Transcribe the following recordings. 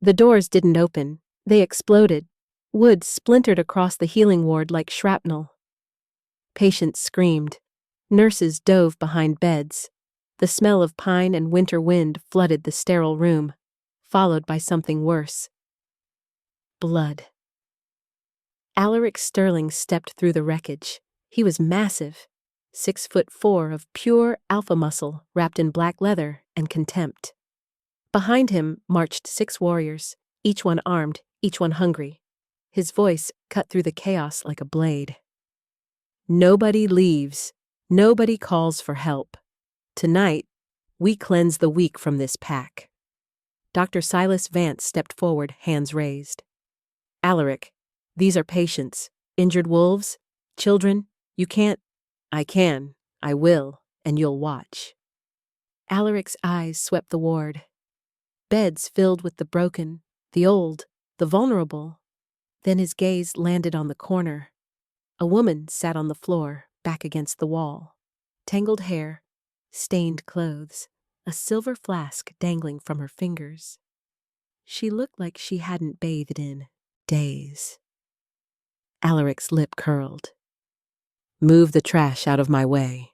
The doors didn't open. They exploded. Wood splintered across the healing ward like shrapnel. Patients screamed. Nurses dove behind beds. The smell of pine and winter wind flooded the sterile room, followed by something worse. Blood. Alaric Sterling stepped through the wreckage. He was massive, 6'4" of pure alpha muscle wrapped in black leather and contempt. Behind him marched 6 warriors, each one armed, each one hungry. His voice cut through the chaos like a blade. Nobody leaves. Nobody calls for help. Tonight, we cleanse the weak from this pack. Dr. Silas Vance stepped forward, hands raised. Alaric, these are patients, injured wolves, children. You can't. I can, I will, and you'll watch. Alaric's eyes swept the ward. Beds filled with the broken, the old, the vulnerable. Then his gaze landed on the corner. A woman sat on the floor, back against the wall. Tangled hair, stained clothes, a silver flask dangling from her fingers. She looked like she hadn't bathed in days. Alaric's lip curled. Move the trash out of my way.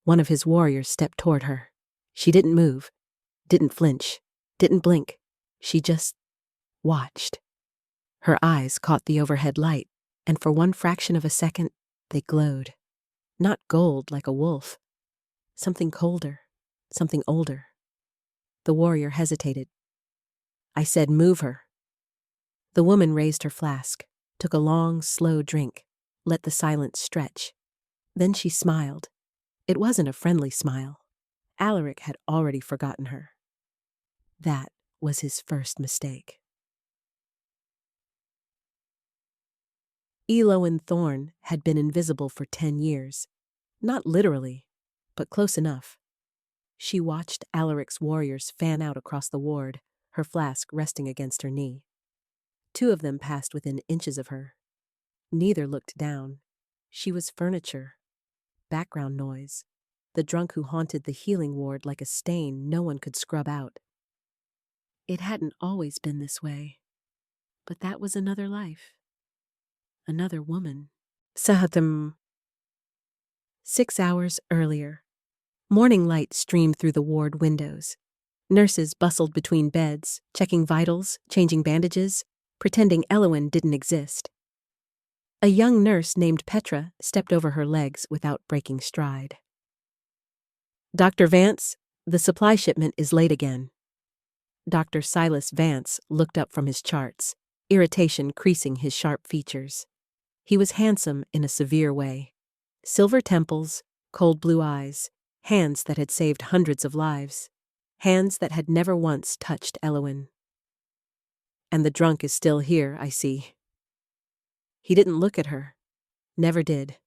One of his warriors stepped toward her. She didn't move, didn't flinch, didn't blink. She just watched. Her eyes caught the overhead light, and for one fraction of a second, they glowed. Not gold like a wolf. Something colder, something older. The warrior hesitated. I said, move her. The woman raised her flask, took a long, slow drink, let the silence stretch. Then she smiled. It wasn't a friendly smile. Alaric had already forgotten her. That was his first mistake. Elowen Thorne had been invisible for 10 years. Not literally, but close enough. She watched Alaric's warriors fan out across the ward, her flask resting against her knee. 2 of them passed within inches of her. Neither looked down. She was furniture, background noise, the drunk who haunted the healing ward like a stain no one could scrub out. It hadn't always been this way, but that was another life. Another woman. Sahatam. 6 hours earlier. Morning light streamed through the ward windows. Nurses bustled between beds, checking vitals, changing bandages, pretending Elowen didn't exist. A young nurse named Petra stepped over her legs without breaking stride. Dr. Vance, the supply shipment is late again. Dr. Silas Vance looked up from his charts, irritation creasing his sharp features. He was handsome in a severe way. Silver temples, cold blue eyes, hands that had saved hundreds of lives, hands that had never once touched Elowen. And the drunk is still here, I see. He didn't look at her. Never did.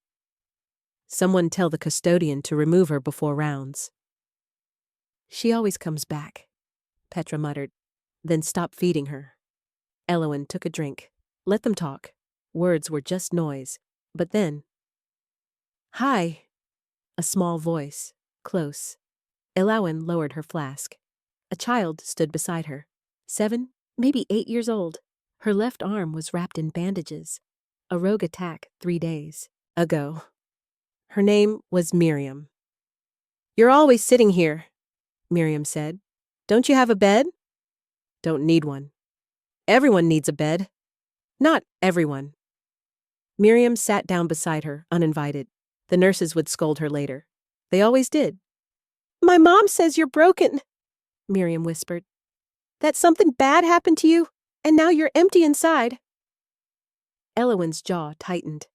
Someone tell the custodian to remove her before rounds. She always comes back, Petra muttered, then stopped feeding her. Elowen took a drink. Let them talk. Words were just noise. But then... Hi! A small voice, close. Elowen lowered her flask. A child stood beside her. 7, maybe 8 years old. Her left arm was wrapped in bandages. A rogue attack 3 days ago. Her name was Miriam. You're always sitting here, Miriam said. Don't you have a bed? Don't need one. Everyone needs a bed. Not everyone. Miriam sat down beside her, uninvited. The nurses would scold her later. They always did. My mom says you're broken, Miriam whispered. That something bad happened to you, and now you're empty inside. Elowen's jaw tightened.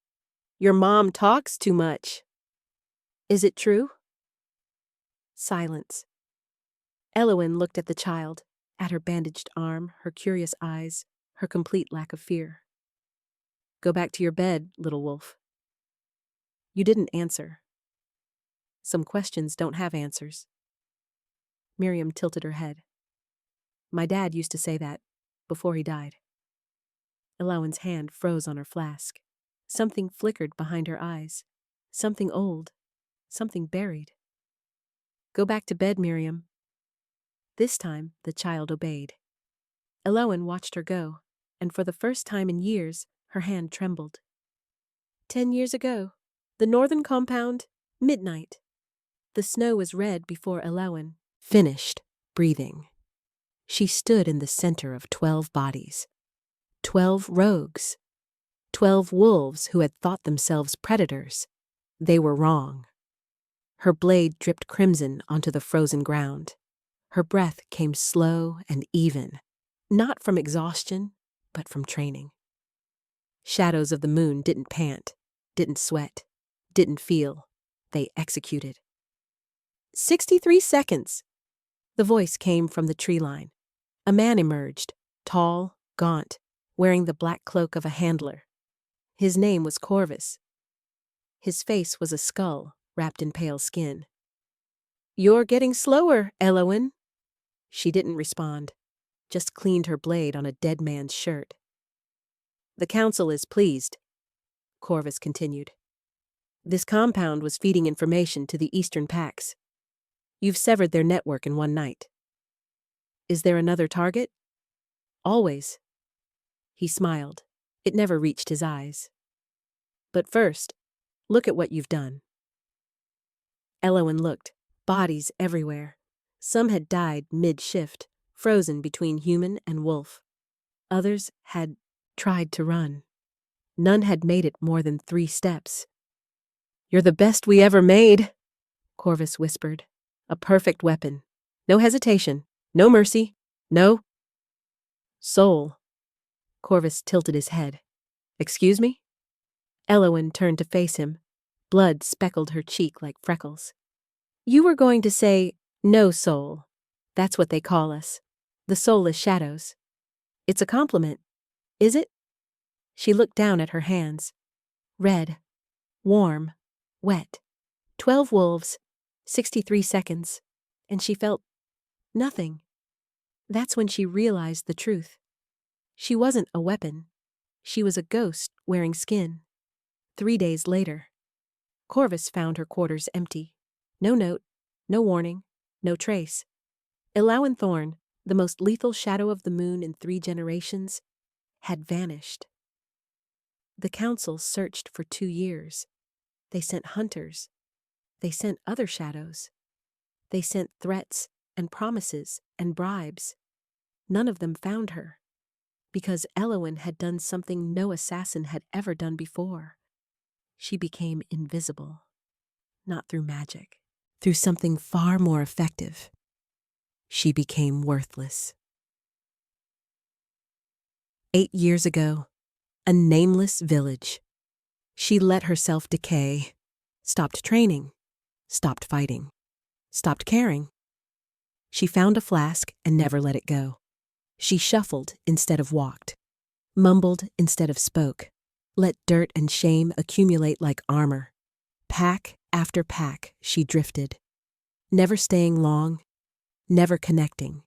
Your mom talks too much. Is it true? Silence. Elowen looked at the child, at her bandaged arm, her curious eyes, her complete lack of fear. Go back to your bed, little wolf. You didn't answer. Some questions don't have answers. Miriam tilted her head. My dad used to say that, before he died. Elowen's hand froze on her flask. Something flickered behind her eyes. Something old. Something buried. Go back to bed, Miriam. This time, the child obeyed. Elowen watched her go, and for the first time in years, her hand trembled. 10 years ago, the northern compound, midnight. The snow was red before Elowen finished breathing. She stood in the center of 12 bodies. 12 rogues. 12 wolves who had thought themselves predators. They were wrong. Her blade dripped crimson onto the frozen ground. Her breath came slow and even, not from exhaustion, but from training. Shadows of the moon didn't pant, didn't sweat, didn't feel. They executed. 63 seconds. The voice came from the tree line. A man emerged, tall, gaunt, wearing the black cloak of a handler. His name was Corvus. His face was a skull wrapped in pale skin. "You're getting slower, Elowen." She didn't respond, just cleaned her blade on a dead man's shirt. "The council is pleased," Corvus continued. "This compound was feeding information to the eastern packs. You've severed their network in one night. Is there another target?" "Always." He smiled. It never reached his eyes. "But first, look at what you've done." Elowen looked. Bodies everywhere. Some had died mid-shift, frozen between human and wolf. Others had tried to run. None had made it more than 3 steps. "You're the best we ever made," Corvus whispered. "A perfect weapon. No hesitation. No mercy. No soul." Corvus tilted his head. "Excuse me?" Elowen turned to face him. Blood speckled her cheek like freckles. "You were going to say, no soul. That's what they call us. The soulless shadows. It's a compliment, is it?" She looked down at her hands. Red, warm, wet. 12 wolves, 63 seconds, and she felt nothing. That's when she realized the truth. She wasn't a weapon. She was a ghost wearing skin. 3 days later, Corvus found her quarters empty. No note, no warning, no trace. Elowen Thorne, the most lethal shadow of the moon in 3 generations, had vanished. The council searched for 2 years. They sent hunters. They sent other shadows. They sent threats and promises and bribes. None of them found her, because Elowen had done something no assassin had ever done before. She became invisible, not through magic, through something far more effective. She became worthless. 8 years ago, a nameless village. She let herself decay, stopped training, stopped fighting, stopped caring. She found a flask and never let it go. She shuffled instead of walked, mumbled instead of spoke, let dirt and shame accumulate like armor. Pack after pack, she drifted, never staying long, never connecting,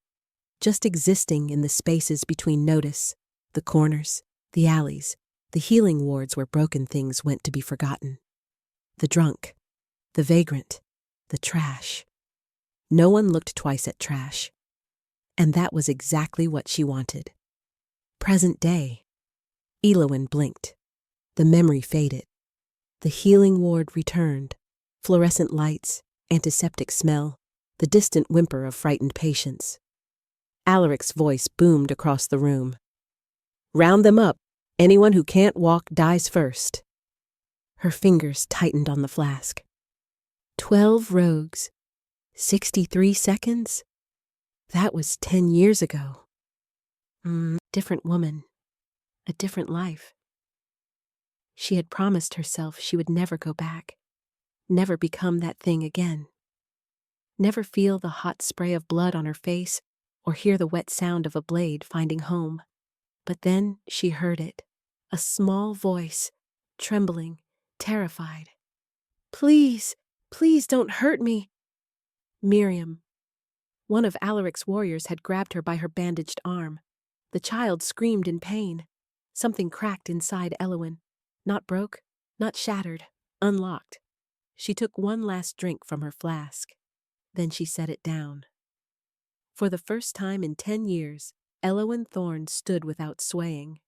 just existing in the spaces between notice, the corners, the alleys, the healing wards where broken things went to be forgotten. The drunk, the vagrant, the trash. No one looked twice at trash. And that was exactly what she wanted. Present day. Elowen blinked. The memory faded. The healing ward returned. Fluorescent lights, antiseptic smell, the distant whimper of frightened patients. Alaric's voice boomed across the room. "Round them up. Anyone who can't walk dies first." Her fingers tightened on the flask. 12 rogues. 63 seconds? That was 10 years ago. Different woman. A different life. She had promised herself she would never go back. Never become that thing again. Never feel the hot spray of blood on her face or hear the wet sound of a blade finding home. But then she heard it. A small voice, trembling, terrified. "Please, please don't hurt me." Miriam. One of Alaric's warriors had grabbed her by her bandaged arm. The child screamed in pain. Something cracked inside Elowen. Not broke, not shattered, unlocked. She took one last drink from her flask. Then she set it down. For the first time in 10 years, Elowen Thorne stood without swaying.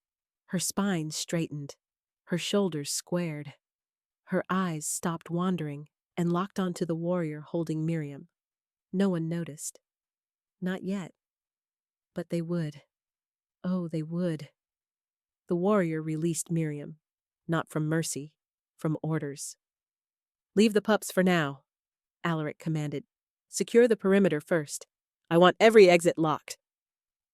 Her spine straightened, her shoulders squared. Her eyes stopped wandering and locked onto the warrior holding Miriam. No one noticed. Not yet. But they would. Oh, they would. The warrior released Miriam, not from mercy, from orders. "Leave the pups for now," Alaric commanded. "Secure the perimeter first. I want every exit locked."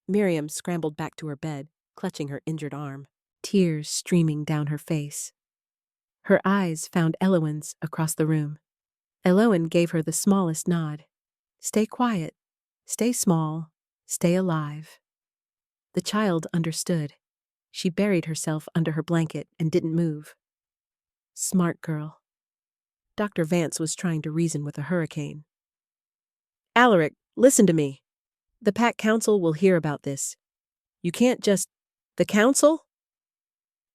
Miriam scrambled back to her bed, clutching her injured arm, tears streaming down her face. Her eyes found Elowen's across the room. Elowen gave her the smallest nod. Stay quiet. Stay small. Stay alive. The child understood. She buried herself under her blanket and didn't move. Smart girl. Dr. Vance was trying to reason with a hurricane. "Alaric, listen to me. The Pack Council will hear about this. You can't just—" "The Council?"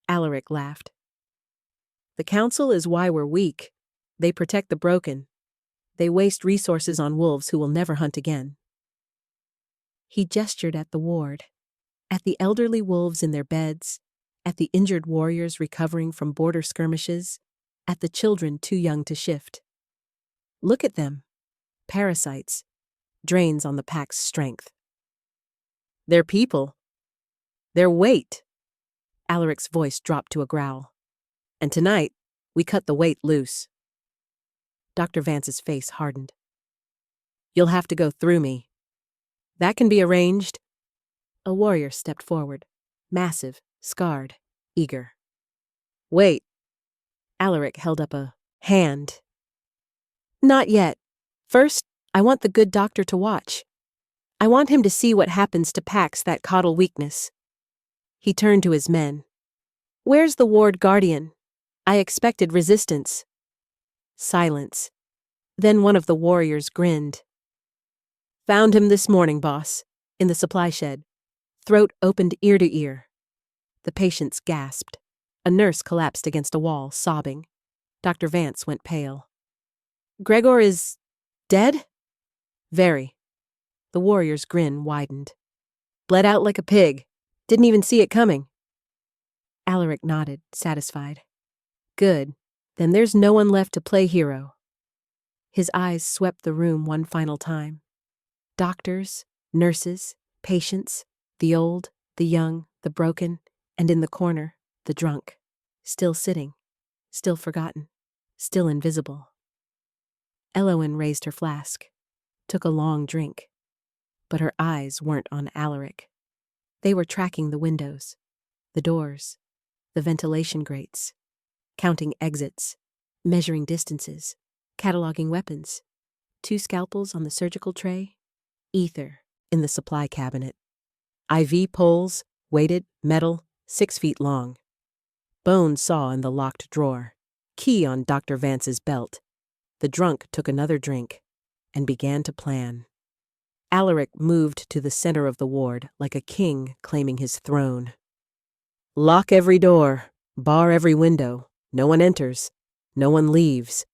Alaric laughed. "The Council is why we're weak. They protect the broken. They waste resources on wolves who will never hunt again." He gestured at the ward, at the elderly wolves in their beds, at the injured warriors recovering from border skirmishes, at the children too young to shift. "Look at them. Parasites. Drains on the Pack's strength. They're people. They're weight." Alaric's voice dropped to a growl. "And tonight, we cut the weight loose." Dr. Vance's face hardened. "You'll have to go through me. That can be arranged." A warrior stepped forward, massive, scarred, eager. "Wait." Alaric held up a hand. "Not yet. First, I want the good doctor to watch. I want him to see what happens to packs that coddle weakness." He turned to his men. "Where's the ward guardian? I expected resistance." Silence. Then one of the warriors grinned. "Found him this morning, boss, in the supply shed. Throat opened ear to ear." The patients gasped. A nurse collapsed against a wall, sobbing. Dr. Vance went pale. "Gregor is dead?" "Very." The warrior's grin widened. "Bled out like a pig. Didn't even see it coming." Alaric nodded, satisfied. "Good. Then there's no one left to play hero." His eyes swept the room one final time. Doctors, nurses, patients, the old, the young, the broken, and in the corner, the drunk. Still sitting, still forgotten, still invisible. Elowen raised her flask, took a long drink. But her eyes weren't on Alaric. They were tracking the windows, the doors, the ventilation grates, counting exits, measuring distances, cataloging weapons. 2 scalpels on the surgical tray, ether in the supply cabinet. IV poles, weighted, metal, 6 feet long. Bone saw in the locked drawer, key on Dr. Vance's belt. The drunk took another drink and began to plan. Alaric moved to the center of the ward like a king claiming his throne. "Lock every door, bar every window. No one enters, no one leaves."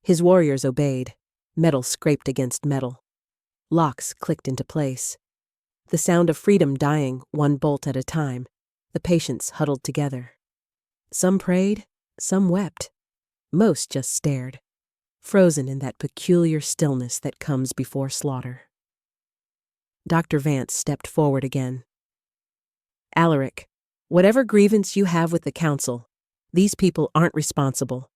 His warriors obeyed. Metal scraped against metal. Locks clicked into place. The sound of freedom dying one bolt at a time. The patients huddled together. Some prayed, some wept. Most just stared, frozen in that peculiar stillness that comes before slaughter. Dr. Vance stepped forward again. "Alaric, whatever grievance you have with the council, these people aren't responsible.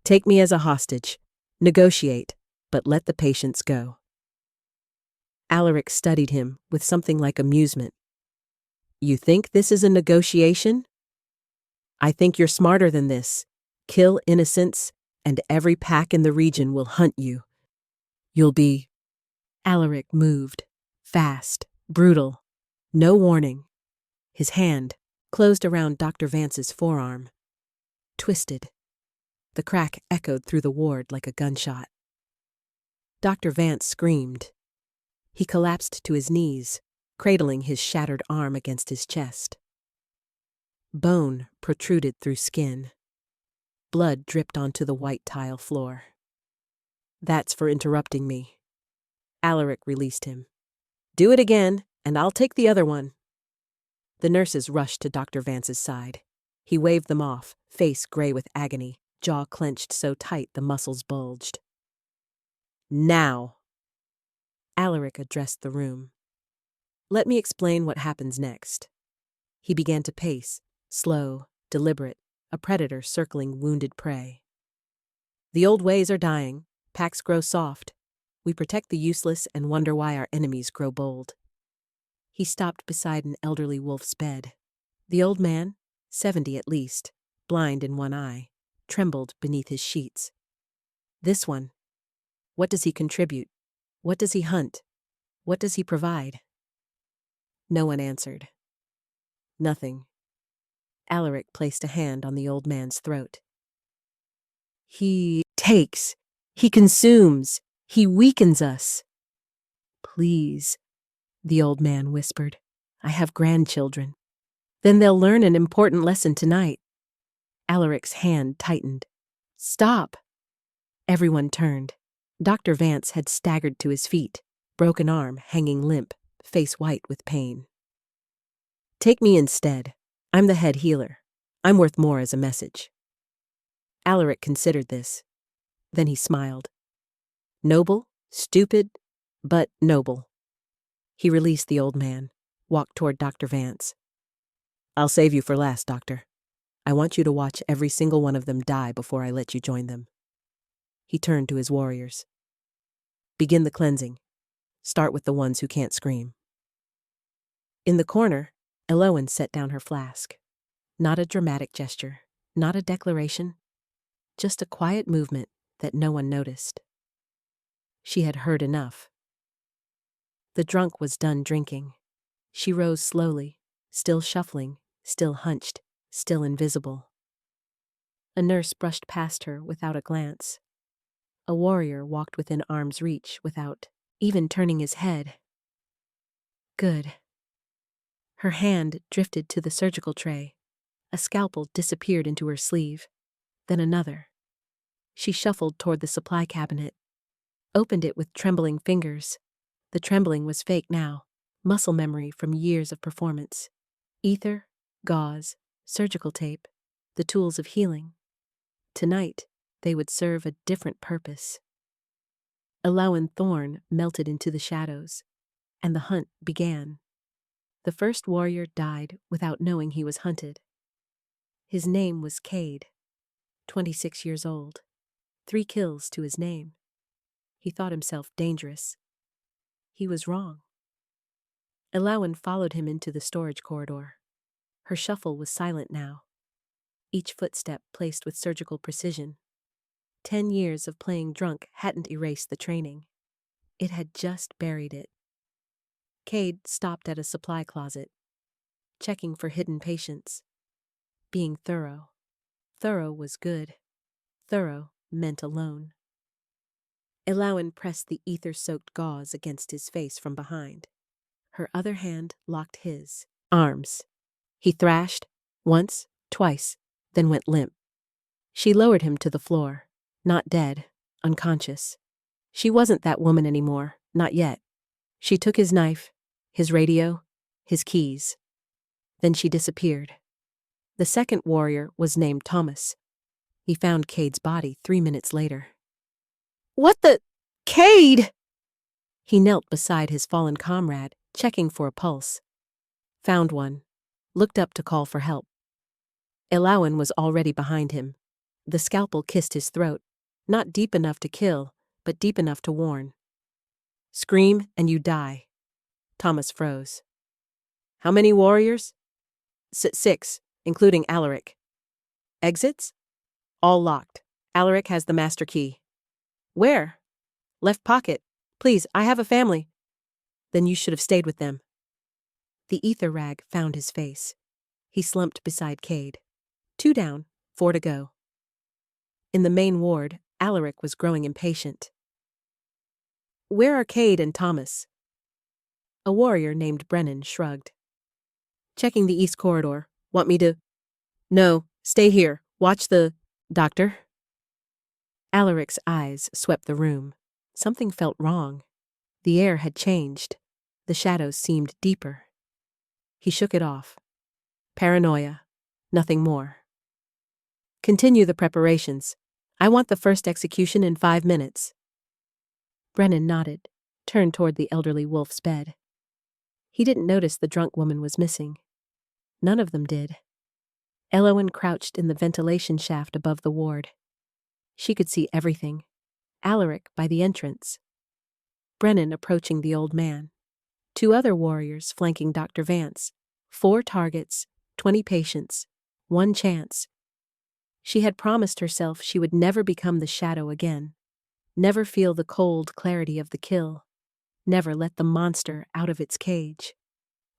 Take me as a hostage. Negotiate, but let the patients go." Alaric studied him with something like amusement. "You think this is a negotiation? I think you're smarter than this. Kill innocents, and every pack in the region will hunt you. You'll be—" Alaric moved, fast, brutal, no warning. His hand closed around Dr. Vance's forearm. Twisted. The crack echoed through the ward like a gunshot. Dr. Vance screamed. He collapsed to his knees, cradling his shattered arm against his chest. Bone protruded through skin. Blood dripped onto the white tile floor. "That's for interrupting me." Alaric released him. "Do it again, and I'll take the other one." The nurses rushed to Dr. Vance's side. He waved them off, face gray with agony, jaw clenched so tight the muscles bulged. Now! Alaric addressed the room. Let me explain what happens next. He began to pace, slow, deliberate, a predator circling wounded prey. The old ways are dying, packs grow soft. We protect the useless and wonder why our enemies grow bold. He stopped beside an elderly wolf's bed. The old man, 70 at least, blind in one eye, trembled beneath his sheets. This one. What does he contribute? What does he hunt? What does he provide? No one answered. Nothing. Alaric placed a hand on the old man's throat. He takes. He consumes. He weakens us. Please, the old man whispered. I have grandchildren. Then they'll learn an important lesson tonight. Alaric's hand tightened. Stop! Everyone turned. Dr. Vance had staggered to his feet, broken arm hanging limp, face white with pain. Take me instead. I'm the head healer. I'm worth more as a message. Alaric considered this. Then he smiled. Noble, stupid, but noble. He released the old man, walked toward Dr. Vance. I'll save you for last, Doctor. I want you to watch every single one of them die before I let you join them. He turned to his warriors. Begin the cleansing. Start with the ones who can't scream. In the corner, Elowen set down her flask. Not a dramatic gesture, not a declaration, just a quiet movement that no one noticed. She had heard enough. The drunk was done drinking. She rose slowly, still shuffling, still hunched, still invisible. A nurse brushed past her without a glance. A warrior walked within arm's reach without even turning his head. Good. Her hand drifted to the surgical tray. A scalpel disappeared into her sleeve. Then another. She shuffled toward the supply cabinet, opened it with trembling fingers. The trembling was fake now, muscle memory from years of performance. Ether, gauze, surgical tape, the tools of healing. Tonight, they would serve a different purpose. Elowen Thorne melted into the shadows, and the hunt began. The first warrior died without knowing he was hunted. His name was Cade, 26 years old, 3 kills to his name. He thought himself dangerous. He was wrong. Elowen followed him into the storage corridor. Her shuffle was silent now, each footstep placed with surgical precision. 10 years of playing drunk hadn't erased the training. It had just buried it. Cade stopped at a supply closet, checking for hidden patients. Being thorough. Thorough was good. Thorough meant alone. Elowen pressed the ether-soaked gauze against his face from behind. Her other hand locked his arms. He thrashed, once, twice, then went limp. She lowered him to the floor, not dead, unconscious. She wasn't that woman anymore, not yet. She took his knife, his radio, his keys. Then she disappeared. The second warrior was named Thomas. He found Cade's body 3 minutes later. What the? Cade! He knelt beside his fallen comrade, checking for a pulse. Found one. Looked up to call for help. Elowen was already behind him. The scalpel kissed his throat, not deep enough to kill, but deep enough to warn. Scream and you die. Thomas froze. How many warriors? 6, including Alaric. Exits? All locked. Alaric has the master key. Where? Left pocket. Please, I have a family. Then you should have stayed with them. The ether rag found his face. He slumped beside Cade. 2 down, 4 to go. In the main ward, Alaric was growing impatient. Where are Cade and Thomas? A warrior named Brennan shrugged. Checking the east corridor. Want me to? No, stay here. Watch the... Doctor? Alaric's eyes swept the room. Something felt wrong. The air had changed. The shadows seemed deeper. He shook it off, Paranoia. Nothing more. Continue the preparations. I want the first execution in 5 minutes. Brennan nodded, turned toward the elderly wolf's bed. He didn't notice the drunk woman was missing. None of them did. Elowen crouched in the ventilation shaft above the ward. She could see everything. Alaric by the entrance. Brennan approaching the old man. 2 other warriors flanking Dr. Vance. 4 targets, 20 patients, 1 chance. She had promised herself she would never become the shadow again. Never feel the cold clarity of the kill. Never let the monster out of its cage.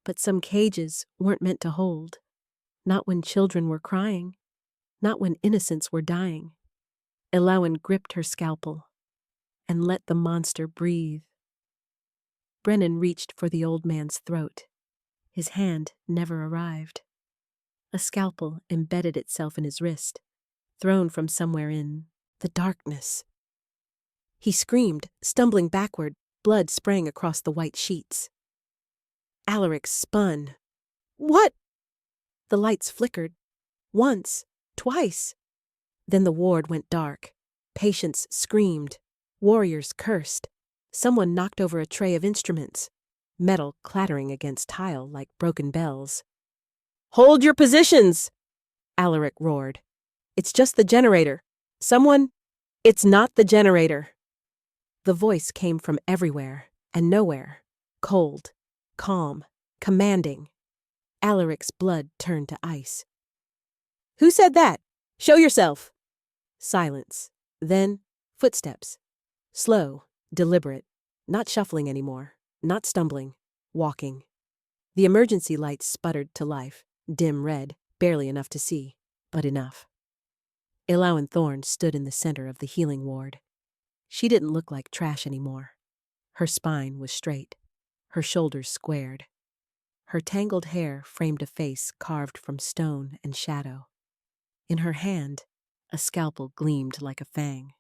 But some cages weren't meant to hold. Not when children were crying. Not when innocents were dying. Elowen gripped her scalpel and let the monster breathe. Brennan reached for the old man's throat. His hand never arrived. A scalpel embedded itself in his wrist, thrown from somewhere in the darkness. He screamed, stumbling backward, blood spraying across the white sheets. Alaric spun. What? The lights flickered. Once, twice. Then the ward went dark. Patients screamed. Warriors cursed. Someone knocked over a tray of instruments, metal clattering against tile like broken bells. Hold your positions! Alaric roared. It's just the generator. Someone... It's not the generator. The voice came from everywhere and nowhere. Cold, calm, commanding. Alaric's blood turned to ice. Who said that? Show yourself! Silence. Then, footsteps. Slow, deliberate, not shuffling anymore, not stumbling, walking. The emergency lights sputtered to life, dim red, barely enough to see, but enough. Elowen Thorne stood in the center of the healing ward. She didn't look like trash anymore. Her spine was straight, her shoulders squared. Her tangled hair framed a face carved from stone and shadow. In her hand, a scalpel gleamed like a fang.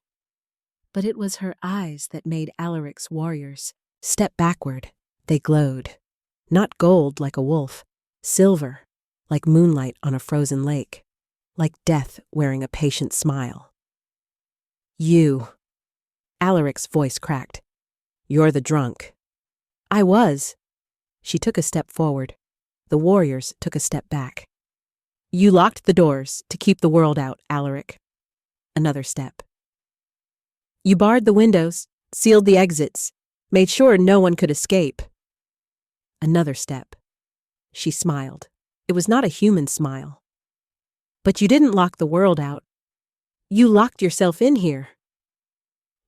But it was her eyes that made Alaric's warriors step backward. They glowed. Not gold like a wolf, silver, like moonlight on a frozen lake, like death wearing a patient smile. You. Alaric's voice cracked. You're the drunk. I was. She took a step forward. The warriors took a step back. You locked the doors to keep the world out, Alaric. Another step. You barred the windows, sealed the exits, made sure no one could escape. Another step. She smiled. It was not a human smile. But you didn't lock the world out. You locked yourself in here.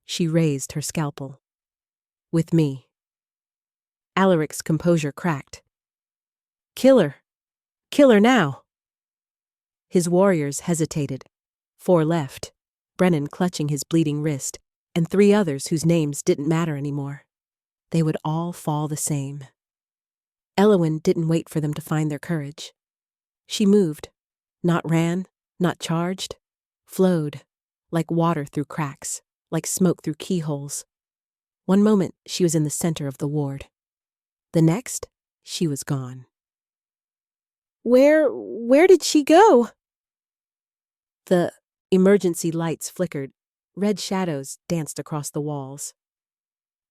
She raised her scalpel. With me. Alaric's composure cracked. Kill her. Kill her now. His warriors hesitated. 4 left, Brennan clutching his bleeding wrist, and 3 others whose names didn't matter anymore. They would all fall the same. Elowen didn't wait for them to find their courage. She moved, not ran, not charged, flowed, like water through cracks, like smoke through keyholes. One moment, she was in the center of the ward. The next, she was gone. Where did she go? The emergency lights flickered. Red shadows danced across the walls.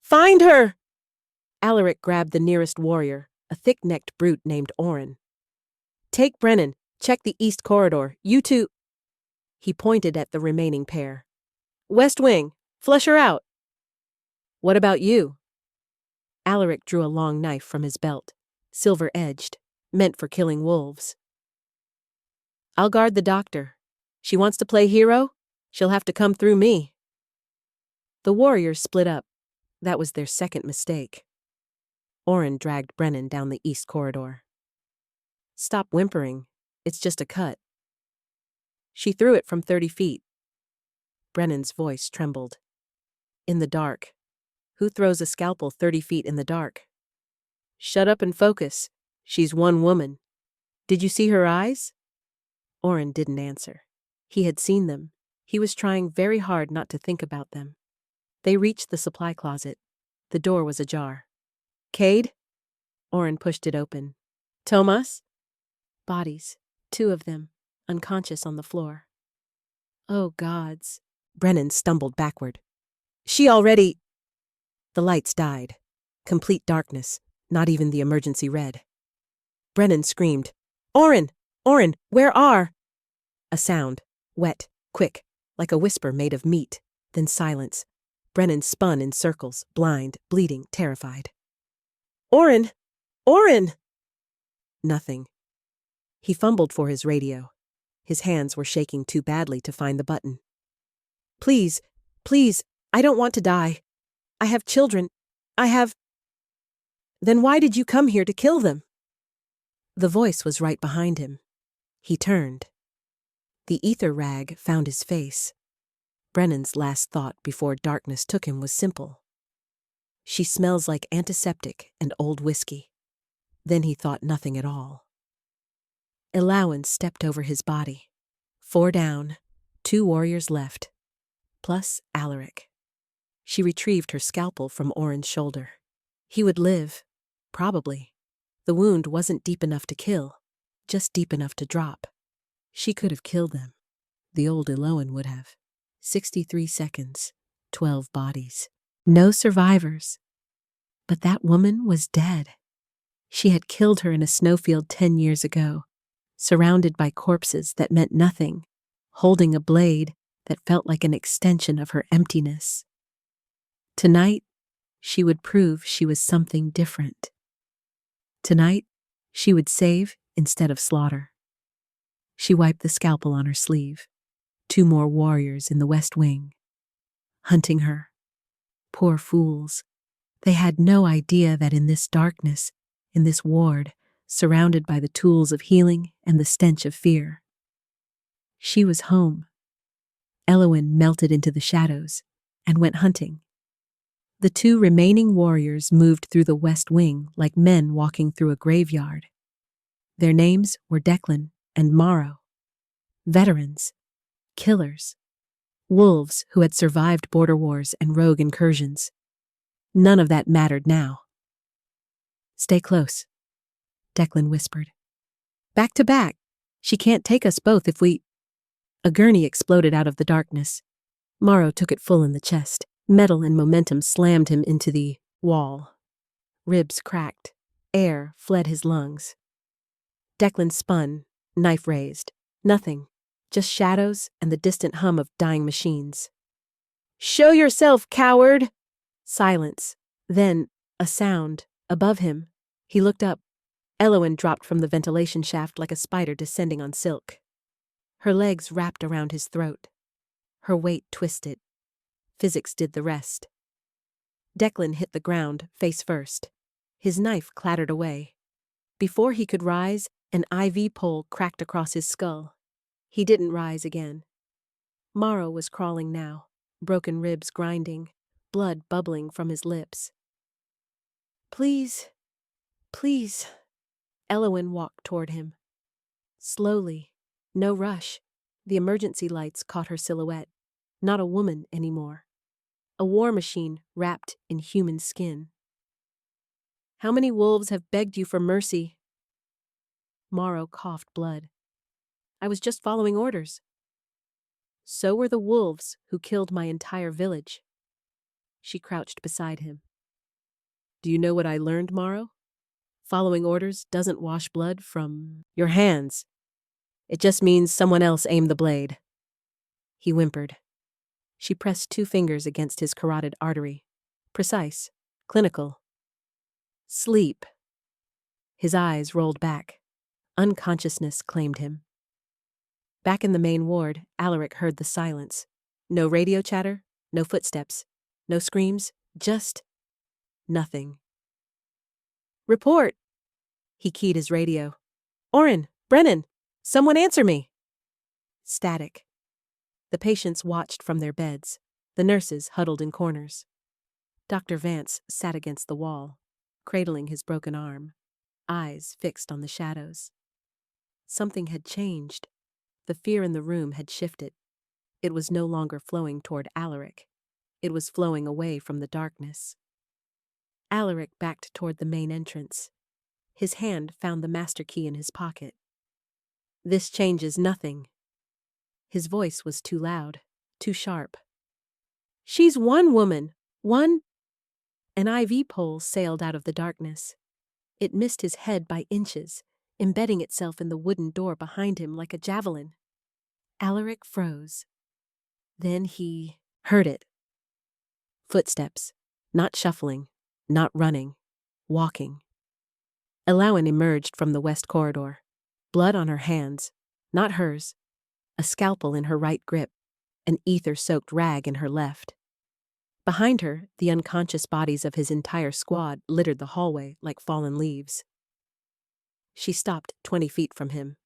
Find her! Alaric grabbed the nearest warrior, a thick-necked brute named Oren. Take Brennan. Check the east corridor. You two... He pointed at the remaining pair. West wing. Flush her out. What about you? Alaric drew a long knife from his belt, silver-edged, meant for killing wolves. I'll guard the doctor. She wants to play hero? She'll have to come through me. The warriors split up. That was their second mistake. Oren dragged Brennan down the east corridor. Stop whimpering. It's just a cut. She threw it from 30 feet. Brennan's voice trembled. In the dark. Who throws a scalpel 30 feet in the dark? Shut up and focus. She's one woman. Did you see her eyes? Oren didn't answer. He had seen them. He was trying very hard not to think about them. They reached the supply closet. The door was ajar. Cade? Oren pushed it open. Tomas? Bodies, 2 of them, unconscious on the floor. Oh, gods. Brennan stumbled backward. She already... The lights died. Complete darkness, not even the emergency red. Brennan screamed, "Oren! Oren, where are?" A sound, wet, quick, like a whisper made of meat, then silence. Brennan spun in circles, blind, bleeding, terrified. "Oren! Oren!" Nothing. He fumbled for his radio. His hands were shaking too badly to find the button. "Please, please, I don't want to die. I have children. I have..." "Then why did you come here to kill them?" The voice was right behind him. He turned. The ether rag found his face. Brennan's last thought before darkness took him was simple. She smells like antiseptic and old whiskey. Then he thought nothing at all. Elowen stepped over his body. 4 down, 2 warriors left, plus Alaric. She retrieved her scalpel from Oren's shoulder. He would live, probably. The wound wasn't deep enough to kill, just deep enough to drop. She could have killed them. The old Elowen would have. 63 seconds, 12 bodies. No survivors. But that woman was dead. She had killed her in a snowfield 10 years ago, surrounded by corpses that meant nothing, holding a blade that felt like an extension of her emptiness. Tonight, she would prove she was something different. Tonight, she would save instead of slaughter. She wiped the scalpel on her sleeve. 2 more warriors in the West Wing, hunting her. Poor fools. They had no idea that in this darkness, in this ward, surrounded by the tools of healing and the stench of fear, she was home. Elowen melted into the shadows and went hunting. The 2 remaining warriors moved through the West Wing like men walking through a graveyard. Their names were Declan and Morrow. Veterans. Killers. Wolves who had survived border wars and rogue incursions. None of that mattered now. "Stay close," Declan whispered. "Back to back. She can't take us both if we..." A gurney exploded out of the darkness. Morrow took it full in the chest. Metal and momentum slammed him into the wall. Ribs cracked. Air fled his lungs. Declan spun, knife raised. Nothing. Just shadows and the distant hum of dying machines. "Show yourself, coward!" Silence. Then, a sound. Above him. He looked up. Elowen dropped from the ventilation shaft like a spider descending on silk. Her legs wrapped around his throat. Her weight twisted. Physics did the rest. Declan hit the ground, face first. His knife clattered away. Before he could rise, an IV pole cracked across his skull. He didn't rise again. Morrow was crawling now, broken ribs grinding, blood bubbling from his lips. "Please, please." Elowen walked toward him. Slowly, no rush. The emergency lights caught her silhouette. Not a woman anymore. A war machine wrapped in human skin. "How many wolves have begged you for mercy?" Morrow coughed blood. "I was just following orders." "So were the wolves who killed my entire village." She crouched beside him. "Do you know what I learned, Morrow? Following orders doesn't wash blood from your hands. It just means someone else aimed the blade." He whimpered. She pressed 2 fingers against his carotid artery. Precise. Clinical. "Sleep." His eyes rolled back. Unconsciousness claimed him. Back in the main ward, Alaric heard the silence. No radio chatter, no footsteps, no screams, just nothing. "Report!" He keyed his radio. "Oren! Brennan! Someone answer me!" Static. The patients watched from their beds, the nurses huddled in corners. Dr. Vance sat against the wall, cradling his broken arm, eyes fixed on the shadows. Something had changed. The fear in the room had shifted. It was no longer flowing toward Alaric. It was flowing away from the darkness. Alaric backed toward the main entrance. His hand found the master key in his pocket. This changes nothing. His voice was too loud, too sharp. She's one woman, one. An IV pole sailed out of the darkness. It missed his head by inches, embedding itself in the wooden door behind him like a javelin. Alaric froze. Then he heard it. Footsteps, not shuffling, not running, walking. Elowen emerged from the west corridor, blood on her hands, not hers, a scalpel in her right grip, an ether-soaked rag in her left. Behind her, the unconscious bodies of his entire squad littered the hallway like fallen leaves. She stopped 20 feet from him.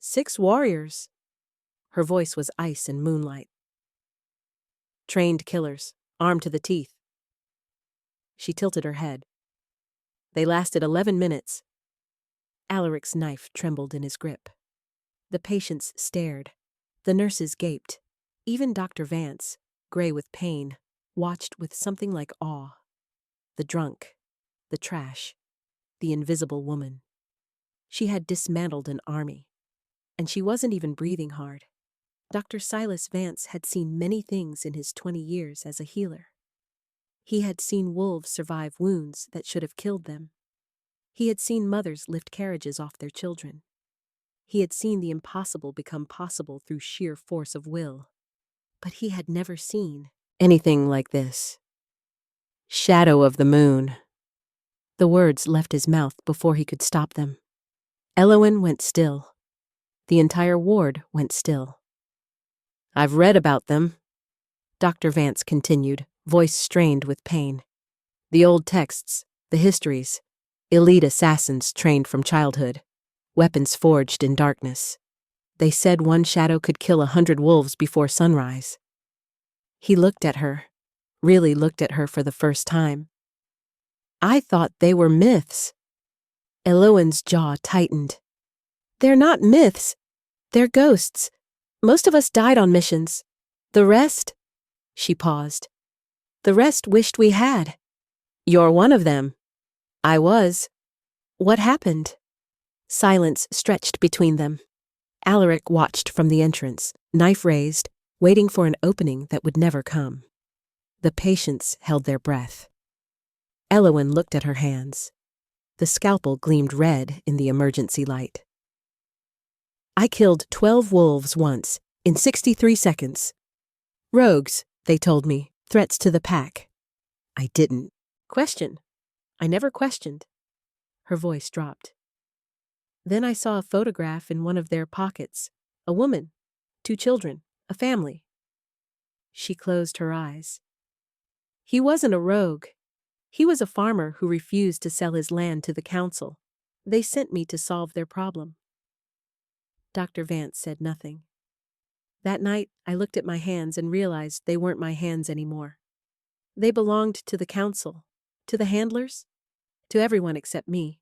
6 warriors. Her voice was ice and moonlight. Trained killers, armed to the teeth. She tilted her head. They lasted 11 minutes. Alaric's knife trembled in his grip. The patients stared. The nurses gaped. Even Dr. Vance, gray with pain, watched with something like awe. The drunk, the trash, the invisible woman. She had dismantled an army, and she wasn't even breathing hard. Dr. Silas Vance had seen many things in his 20 years as a healer. He had seen wolves survive wounds that should have killed them. He had seen mothers lift carriages off their children. He had seen the impossible become possible through sheer force of will. But he had never seen anything like this. Shadow of the moon. The words left his mouth before he could stop them. Elowen went still. The entire ward went still. I've read about them, Dr. Vance continued, voice strained with pain. The old texts, the histories, elite assassins trained from childhood, weapons forged in darkness. They said one shadow could kill 100 wolves before sunrise. He looked at her, really looked at her for the first time. I thought they were myths. Elowen's jaw tightened. They're not myths. They're ghosts. Most of us died on missions. The rest... She paused. The rest wished we had. You're one of them. I was. What happened? Silence stretched between them. Alaric watched from the entrance, knife raised, waiting for an opening that would never come. The patients held their breath. Elowen looked at her hands. The scalpel gleamed red in the emergency light. I killed 12 wolves once, in 63 seconds. Rogues, they told me, threats to the pack. I didn't question. I never questioned. Her voice dropped. Then I saw a photograph in one of their pockets. A woman, 2 children, a family. She closed her eyes. He wasn't a rogue. He was a farmer who refused to sell his land to the council. They sent me to solve their problem. Dr. Vance said nothing. That night, I looked at my hands and realized they weren't my hands anymore. They belonged to the council, to the handlers, to everyone except me.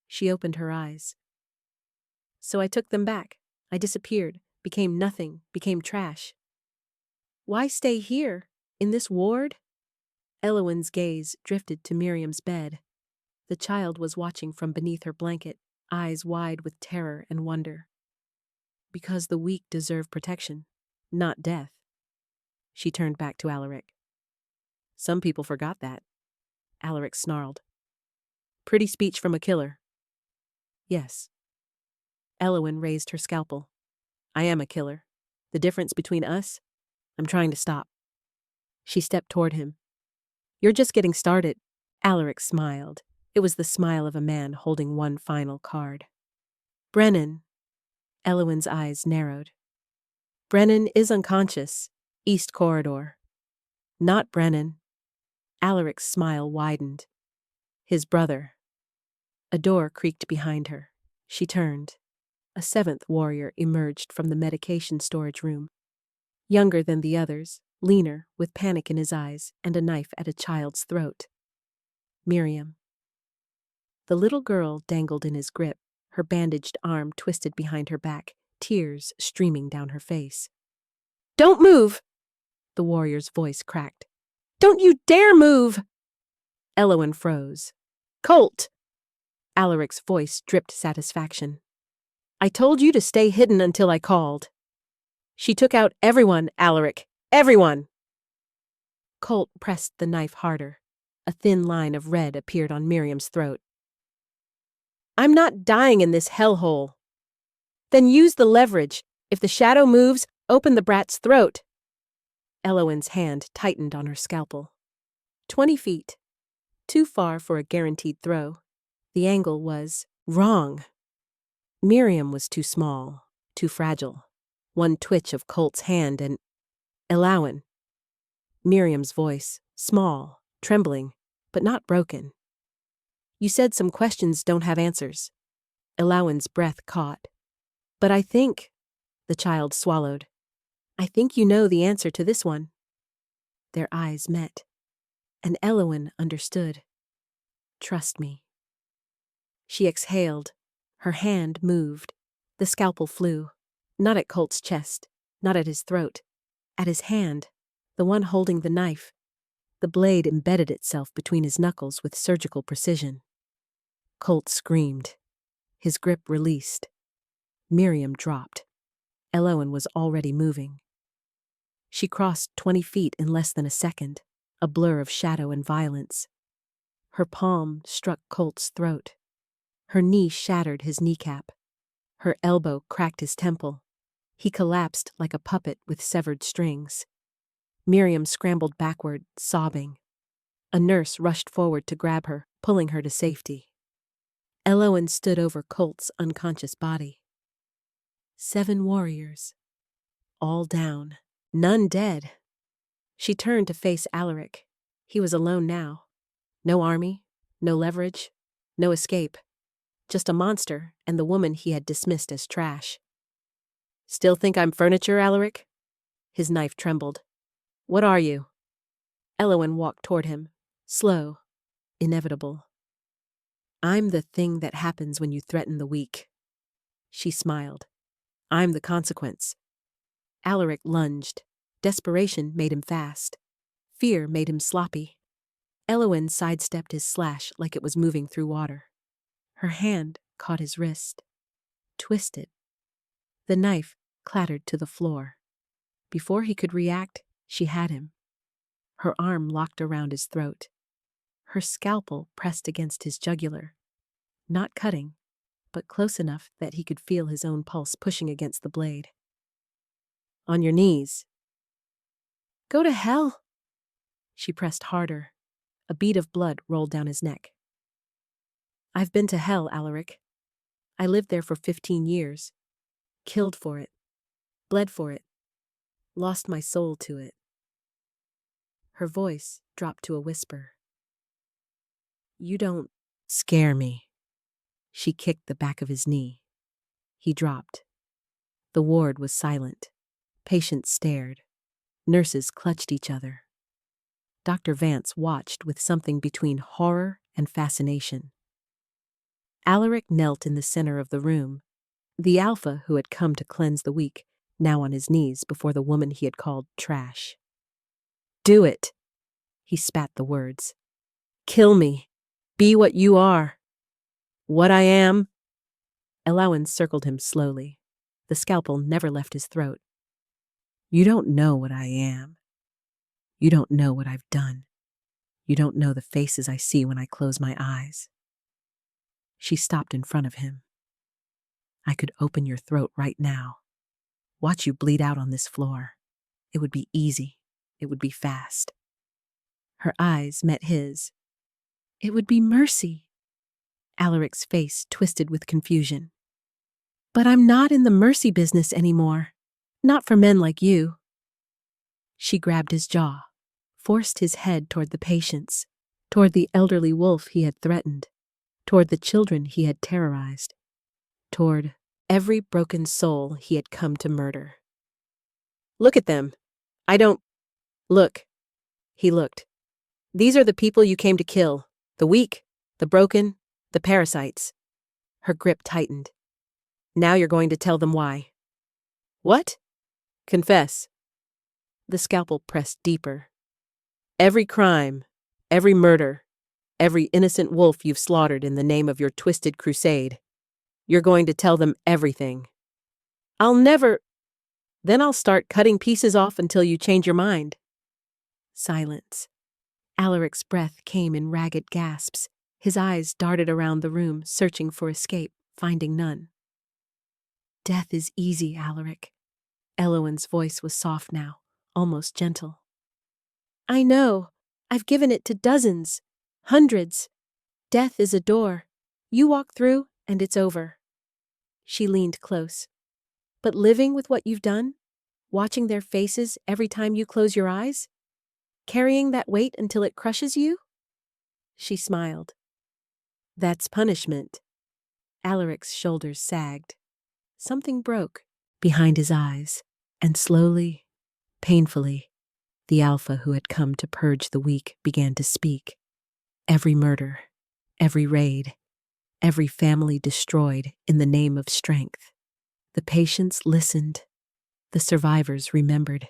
She opened her eyes. So I took them back. I disappeared, became nothing, became trash. Why stay here, in this ward? Elowen's gaze drifted to Miriam's bed. The child was watching from beneath her blanket, eyes wide with terror and wonder. Because the weak deserve protection, not death. She turned back to Alaric. Some people forgot that. Alaric snarled. Pretty speech from a killer. Yes. Elowen raised her scalpel. I am a killer. The difference between us? I'm trying to stop. She stepped toward him. You're just getting started. Alaric smiled. It was the smile of a man holding one final card. Brennan. Elowen's eyes narrowed. Brennan is unconscious. East corridor. Not Brennan. Alaric's smile widened. His brother. A door creaked behind her. She turned. A 7th warrior emerged from the medication storage room. Younger than the others, leaner, with panic in his eyes and a knife at a child's throat. Miriam. The little girl dangled in his grip, her bandaged arm twisted behind her back, tears streaming down her face. Don't move! The warrior's voice cracked. Don't you dare move! Elowen froze. Colt! Alaric's voice dripped satisfaction. I told you to stay hidden until I called. She took out everyone, Alaric. Everyone! Colt pressed the knife harder. A thin line of red appeared on Miriam's throat. I'm not dying in this hellhole. Then use the leverage. If the shadow moves, open the brat's throat. Elowen's hand tightened on her scalpel. 20 feet. Too far for a guaranteed throw. The angle was wrong. Miriam was too small, too fragile. One twitch of Colt's hand and Elowen. Miriam's voice, small, trembling, but not broken. You said some questions don't have answers. Elowen's breath caught. But I think, the child swallowed, I think you know the answer to this one. Their eyes met, and Elowen understood. Trust me. She exhaled. Her hand moved. The scalpel flew, not at Colt's chest, not at his throat, at his hand, the one holding the knife. The blade embedded itself between his knuckles with surgical precision. Colt screamed. His grip released. Miriam dropped. Elowen was already moving. She crossed 20 feet in less than a second, a blur of shadow and violence. Her palm struck Colt's throat. Her knee shattered his kneecap. Her elbow cracked his temple. He collapsed like a puppet with severed strings. Miriam scrambled backward, sobbing. A nurse rushed forward to grab her, pulling her to safety. Elowen stood over Colt's unconscious body. 7 warriors. All down. None dead. She turned to face Alaric. He was alone now. No army, no leverage, no escape. Just a monster and the woman he had dismissed as trash. Still think I'm furniture, Alaric? His knife trembled. What are you? Elowen walked toward him, slow, inevitable. I'm the thing that happens when you threaten the weak. She smiled. I'm the consequence. Alaric lunged. Desperation made him fast. Fear made him sloppy. Elowen sidestepped his slash like it was moving through water. Her hand caught his wrist. Twisted. The knife clattered to the floor. Before he could react, she had him. Her arm locked around his throat. Her scalpel pressed against his jugular. Not cutting, but close enough that he could feel his own pulse pushing against the blade. On your knees. Go to hell. She pressed harder. A bead of blood rolled down his neck. I've been to hell, Alaric. I lived there for 15 years. Killed for it. Bled for it. Lost my soul to it. Her voice dropped to a whisper. You don't scare me. She kicked the back of his knee. He dropped. The ward was silent. Patients stared. Nurses clutched each other. Dr. Vance watched with something between horror and fascination. Alaric knelt in the center of the room, the alpha who had come to cleanse the weak, now on his knees before the woman he had called trash. Do it, he spat the words. Kill me. Be what you are. What I am. Elowen circled him slowly. The scalpel never left his throat. You don't know what I am. You don't know what I've done. You don't know the faces I see when I close my eyes. She stopped in front of him. I could open your throat right now. Watch you bleed out on this floor. It would be easy. It would be fast. Her eyes met his. It would be mercy. Alaric's face twisted with confusion. But I'm not in the mercy business anymore. Not for men like you. She grabbed his jaw, forced his head toward the patients, toward the elderly wolf he had threatened, toward the children he had terrorized, toward every broken soul he had come to murder. Look at them. I don't... Look. He looked. These are the people you came to kill. The weak, the broken, the parasites. Her grip tightened. Now you're going to tell them why. What? Confess. The scalpel pressed deeper. Every crime, every murder, every innocent wolf you've slaughtered in the name of your twisted crusade. You're going to tell them everything. I'll never... Then I'll start cutting pieces off until you change your mind. Silence. Alaric's breath came in ragged gasps. His eyes darted around the room, searching for escape, finding none. Death is easy, Alaric. Elowen's voice was soft now, almost gentle. I know. I've given it to dozens, hundreds. Death is a door. You walk through, and it's over. She leaned close. But living with what you've done? Watching their faces every time you close your eyes? Carrying that weight until it crushes you? She smiled. That's punishment. Alaric's shoulders sagged. Something broke behind his eyes, and slowly, painfully, the Alpha who had come to purge the weak began to speak. Every murder, every raid, every family destroyed in the name of strength. The patients listened, the survivors remembered,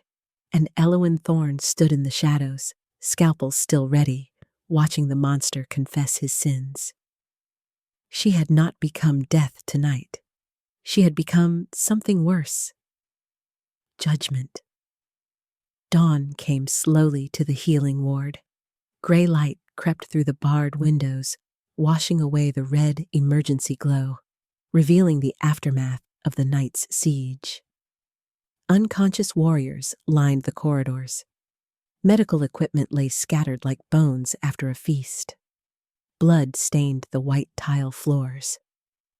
and Elowen Thorne stood in the shadows, scalpel still ready, watching the monster confess his sins. She had not become death tonight. She had become something worse. Judgment. Dawn came slowly to the healing ward. Gray light crept through the barred windows, washing away the red emergency glow, revealing the aftermath of the night's siege. Unconscious warriors lined the corridors. Medical equipment lay scattered like bones after a feast. Blood stained the white tile floors,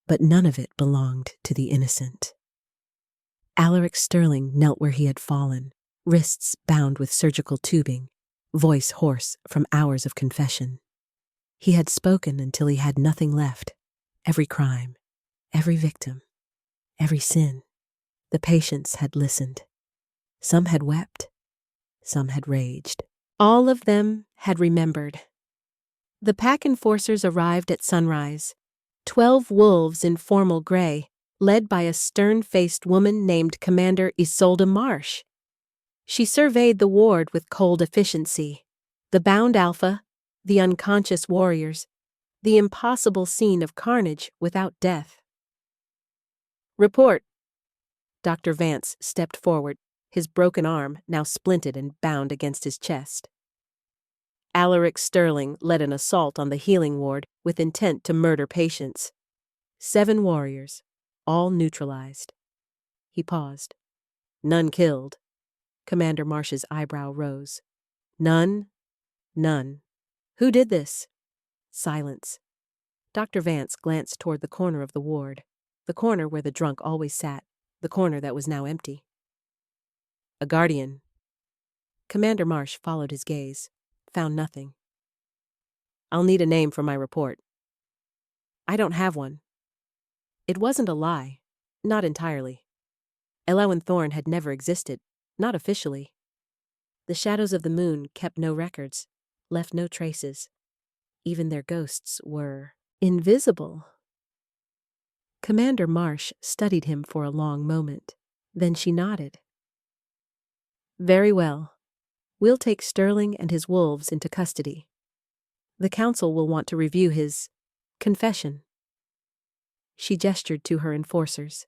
but none of it belonged to the innocent. Alaric Sterling knelt where he had fallen, wrists bound with surgical tubing, voice hoarse from hours of confession. He had spoken until he had nothing left. Every crime, every victim, every sin. The patients had listened. Some had wept. Some had raged. All of them had remembered. The pack enforcers arrived at sunrise. 12 wolves in formal gray, led by a stern-faced woman named Commander Isolde Marsh. She surveyed the ward with cold efficiency. The bound Alpha, the unconscious warriors, the impossible scene of carnage without death. Report. Dr. Vance stepped forward, his broken arm now splinted and bound against his chest. Alaric Sterling led an assault on the healing ward with intent to murder patients. 7 warriors, all neutralized. He paused. None killed. Commander Marsh's eyebrow rose. None. Who did this? Silence. Dr. Vance glanced toward the corner of the ward, the corner where the drunk always sat, the corner that was now empty. A guardian. Commander Marsh followed his gaze, found nothing. I'll need a name for my report. I don't have one. It wasn't a lie, not entirely. Elowen Thorne had never existed, not officially. The shadows of the moon kept no records, left no traces. Even their ghosts were invisible. Commander Marsh studied him for a long moment. Then she nodded. Very well. We'll take Sterling and his wolves into custody. The council will want to review his confession. She gestured to her enforcers.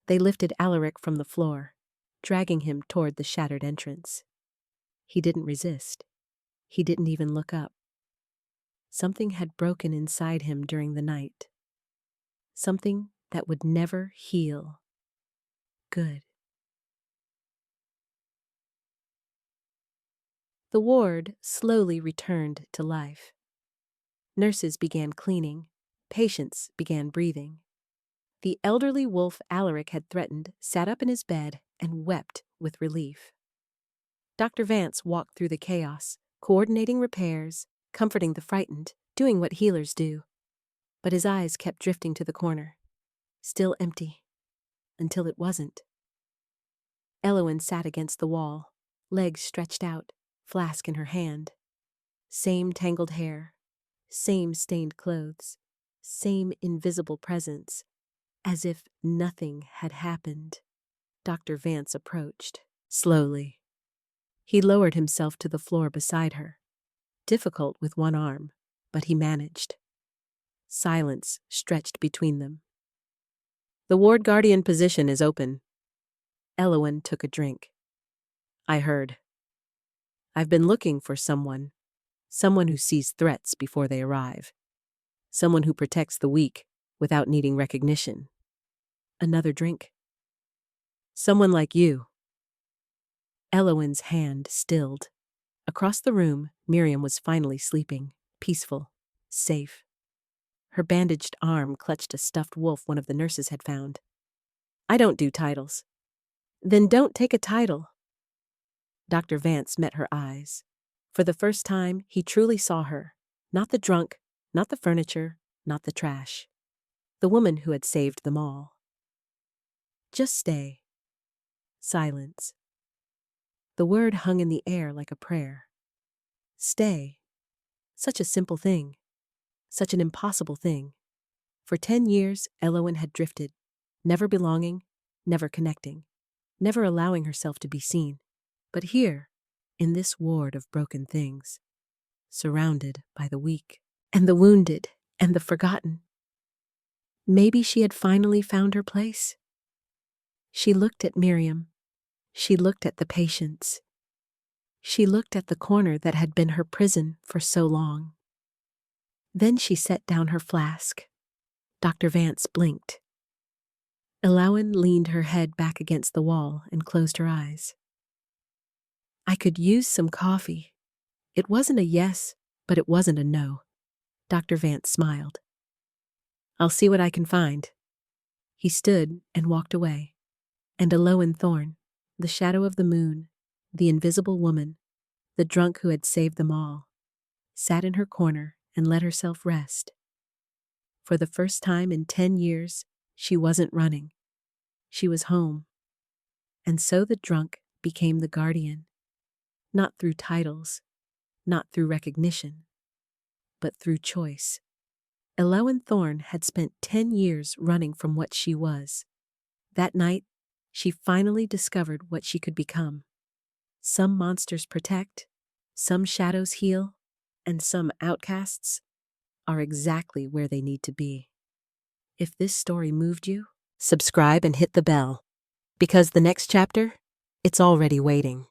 They lifted Alaric from the floor, dragging him toward the shattered entrance. He didn't resist. He didn't even look up. Something had broken inside him during the night. Something that would never heal. Good. The ward slowly returned to life. Nurses began cleaning. Patients began breathing. The elderly wolf Alaric had threatened sat up in his bed and wept with relief. Dr. Vance walked through the chaos, coordinating repairs, comforting the frightened, doing what healers do. But his eyes kept drifting to the corner, still empty, until it wasn't. Elowen sat against the wall, legs stretched out, flask in her hand. Same tangled hair, same stained clothes, same invisible presence, as if nothing had happened. Dr. Vance approached, slowly. He lowered himself to the floor beside her, difficult with one arm, but he managed. Silence stretched between them. The ward guardian position is open. Elowen took a drink. I heard. I've been looking for someone who sees threats before they arrive. Someone who protects the weak without needing recognition. Another drink. Someone like you. Elowen's hand stilled. Across the room, Miriam was finally sleeping, peaceful, safe. Her bandaged arm clutched a stuffed wolf one of the nurses had found. I don't do titles. Then don't take a title. Dr. Vance met her eyes. For the first time, he truly saw her. Not the drunk, not the furniture, not the trash. The woman who had saved them all. Just stay. Silence. The word hung in the air like a prayer. Stay. Such a simple thing. Such an impossible thing. For 10 years, Elowen had drifted, never belonging, never connecting, never allowing herself to be seen. But here, in this ward of broken things, surrounded by the weak, and the wounded, and the forgotten, maybe she had finally found her place. She looked at Miriam. She looked at the patients. She looked at the corner that had been her prison for so long. Then she set down her flask. Dr. Vance blinked. Elowen leaned her head back against the wall and closed her eyes. I could use some coffee. It wasn't a yes, but it wasn't a no. Dr. Vance smiled. I'll see what I can find. He stood and walked away. And Elowen Thorne, the shadow of the moon, the invisible woman, the drunk who had saved them all, sat in her corner and let herself rest. For the first time in 10 years, she wasn't running. She was home. And so the drunk became the guardian, not through titles, not through recognition, but through choice. Elowen Thorne had spent 10 years running from what she was. That night, she finally discovered what she could become. Some monsters protect, some shadows heal, and some outcasts are exactly where they need to be. If this story moved you, subscribe and hit the bell, because the next chapter, it's already waiting.